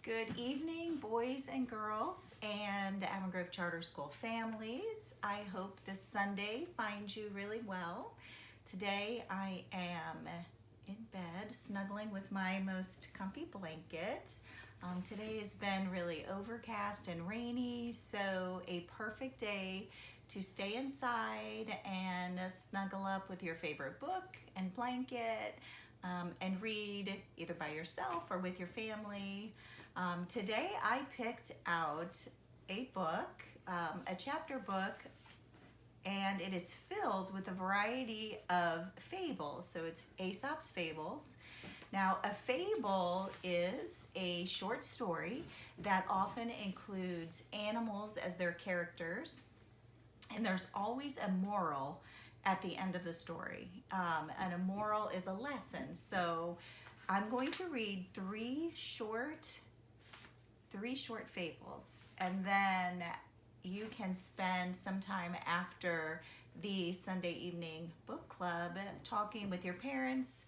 Good evening, boys and girls, and Avon Grove Charter School families. I hope this Sunday finds you really well. Today I am in bed, snuggling with my most comfy blanket. Today has been really overcast and rainy, so a perfect day to stay inside and snuggle up with your favorite book and blanket and read either by yourself or with your family. Today I picked out a book, a chapter book, and it is filled with a variety of fables. So it's Aesop's Fables. Now, a fable is a short story that often includes animals as their characters, and there's always a moral at the end of the story. And a moral is a lesson. So I'm going to read three short fables, and then you can spend some time after the Sunday evening book club talking with your parents,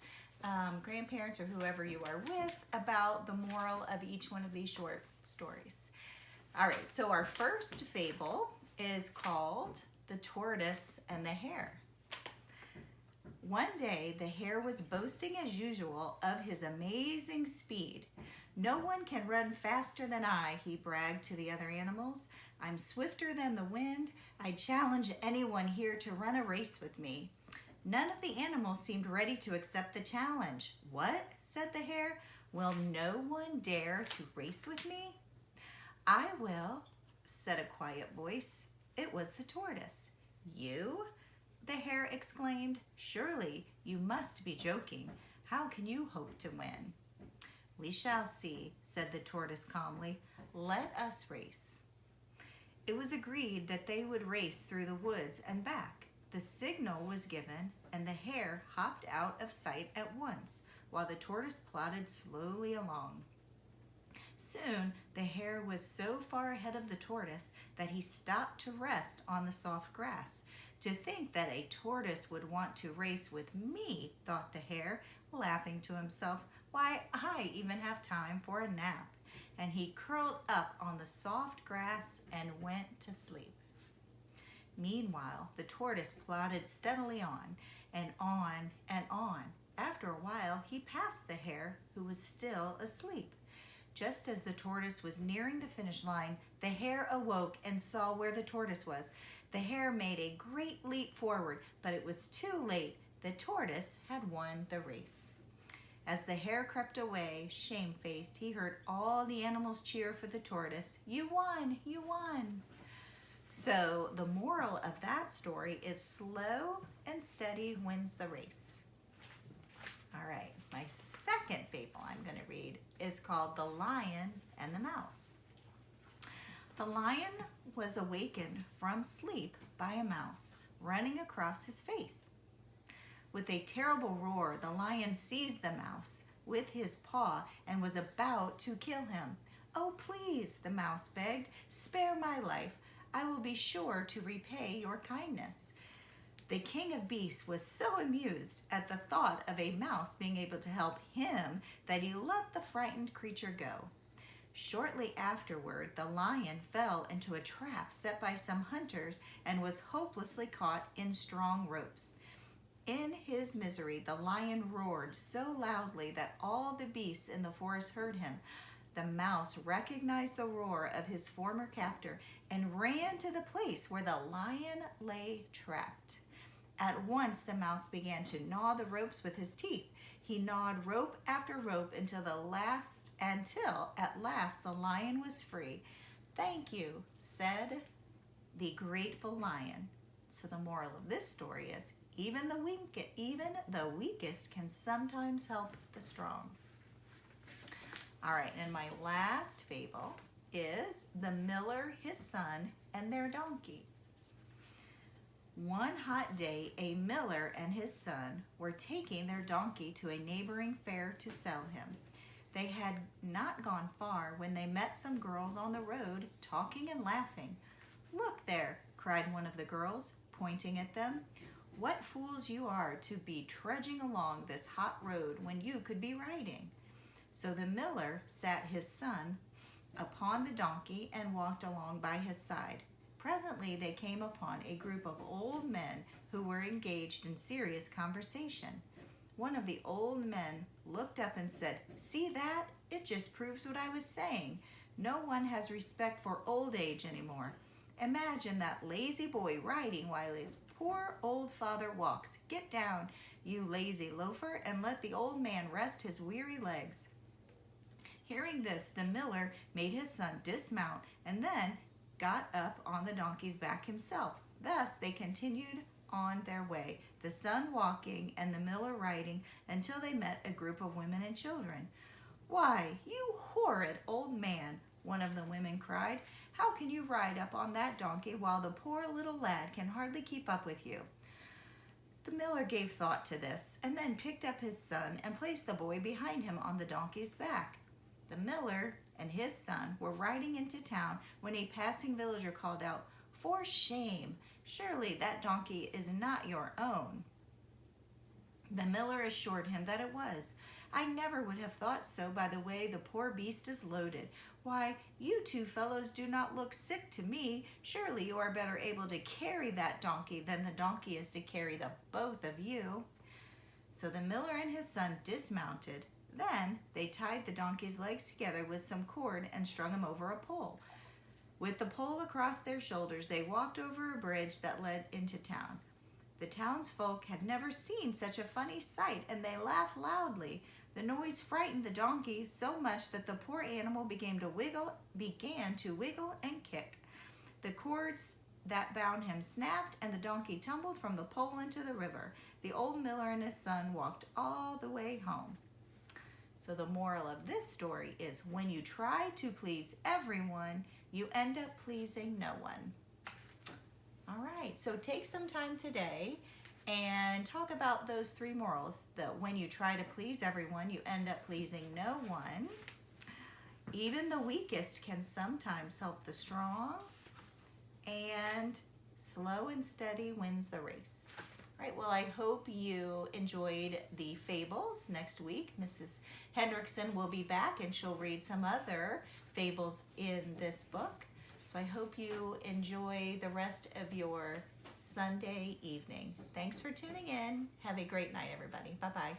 grandparents, or whoever you are with about the moral of each one of these short stories. All right, so our first fable is called The Tortoise and the Hare. One day, the hare was boasting as usual of his amazing speed. "No one can run faster than I," he bragged to the other animals. "I'm swifter than the wind. I challenge anyone here to run a race with me." None of the animals seemed ready to accept the challenge. "What?" said the hare. "Will no one dare to race with me?" "I will," said a quiet voice. It was the tortoise. "You?" the hare exclaimed. "Surely you must be joking. How can you hope to win?" "We shall see," said the tortoise calmly. "Let us race." It was agreed that they would race through the woods and back. The signal was given, and the hare hopped out of sight at once, while the tortoise plodded slowly along. Soon, the hare was so far ahead of the tortoise that he stopped to rest on the soft grass. "To think that a tortoise would want to race with me," thought the hare, laughing to himself. "Why, I even have time for a nap." And he curled up on the soft grass and went to sleep. Meanwhile, the tortoise plodded steadily on and on and on. After a while, he passed the hare, who was still asleep. Just as the tortoise was nearing the finish line, the hare awoke and saw where the tortoise was. The hare made a great leap forward, but it was too late. The tortoise had won the race. As the hare crept away, shamefaced, he heard all the animals cheer for the tortoise. "You won! You won!" So the moral of that story is slow and steady wins the race. All right, my second fable I'm going to read is called The Lion and the Mouse. The lion was awakened from sleep by a mouse running across his face. With a terrible roar, the lion seized the mouse with his paw and was about to kill him. "Oh, please," the mouse begged, "spare my life. I will be sure to repay your kindness." The king of beasts was so amused at the thought of a mouse being able to help him that he let the frightened creature go. Shortly afterward, the lion fell into a trap set by some hunters and was hopelessly caught in strong ropes. In his misery, the lion roared so loudly that all the beasts in the forest heard him. The mouse recognized the roar of his former captor and ran to the place where the lion lay trapped. At once, the mouse began to gnaw the ropes with his teeth. He gnawed rope after rope until at last the lion was free. "Thank you," said the grateful lion. So the moral of this story is even the weakest can sometimes help the strong. All right, and my last fable is The Miller, His Son, and Their Donkey. One hot day, a miller and his son were taking their donkey to a neighboring fair to sell him. They had not gone far when they met some girls on the road, talking and laughing. "Look there," cried one of the girls, pointing at them. "What fools you are to be trudging along this hot road when you could be riding." So the miller sat his son upon the donkey and walked along by his side. Presently they came upon a group of old men who were engaged in serious conversation. One of the old men looked up and said, "See that? It just proves what I was saying. No one has respect for old age anymore. Imagine that lazy boy riding while his poor old father walks. Get down, you lazy loafer, and let the old man rest his weary legs." Hearing this, the miller made his son dismount and then got up on the donkey's back himself. Thus they continued on their way, the son walking and the miller riding, until they met a group of women and children. "Why, you horrid old man," one of the women cried, "how can you ride up on that donkey while the poor little lad can hardly keep up with you?" The miller gave thought to this, and then picked up his son and placed the boy behind him on the donkey's back. The miller and his son were riding into town when a passing villager called out, "For shame! Surely that donkey is not your own." The miller assured him that it was. "I never would have thought so by the way the poor beast is loaded. Why, you two fellows do not look sick to me. Surely you are better able to carry that donkey than the donkey is to carry the both of you." So the miller and his son dismounted. Then they tied the donkey's legs together with some cord and strung him over a pole. With the pole across their shoulders, they walked over a bridge that led into town. The townsfolk had never seen such a funny sight, and they laughed loudly. The noise frightened the donkey so much that the poor animal began to wiggle and kick. The cords that bound him snapped, and the donkey tumbled from the pole into the river. The old miller and his son walked all the way home. So the moral of this story is, when you try to please everyone, you end up pleasing no one. All right, so take some time today and talk about those three morals. That when you try to please everyone, you end up pleasing no one. Even the weakest can sometimes help the strong. And slow and steady wins the race. All right, well, I hope you enjoyed the fables. Next week, Mrs. Hendrickson will be back and she'll read some other fables in this book. So I hope you enjoy the rest of your Sunday evening. Thanks for tuning in. Have a great night, everybody. Bye-bye.